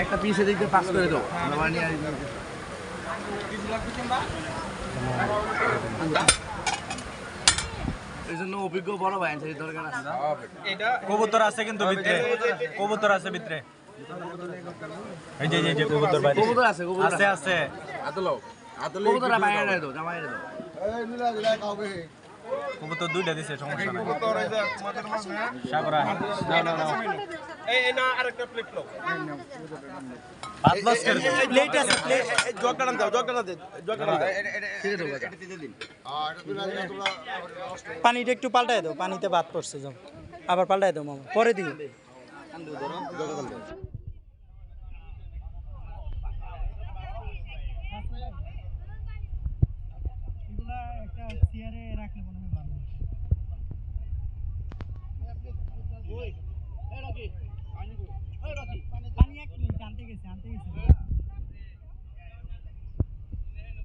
একটা পিসে দিকে পাস করে দাও এই জন্য অভিজ্ঞ বড় ভাই আছে দরকার আছে কবুতর আছে কিন্তু ভিতরে কবুতর আছে ভিতরে এই যে কবুতর বাইরে কবুতর আছে আছে আছে কবুতর বাইরে দাও জামাই দাও এই মিলা দিলা কাউকে কবুতর দুইটা দিছে সমস্যা নাই কবুতর এই যে তোমাদের মাঝে সাগরা না এই না আরেকটা প্লেট নাও পাঁচ মাস করে প্লেট আছে প্লেট জগটা দাও জগটা দাও এটা দিতে দিন আর মিলা দিলা তোমরা পানিটা একটু পাল্টায় দাও পানিতে বাদ পড়ছে যাও আবার পাল্টায় দাও মামা পরে দিও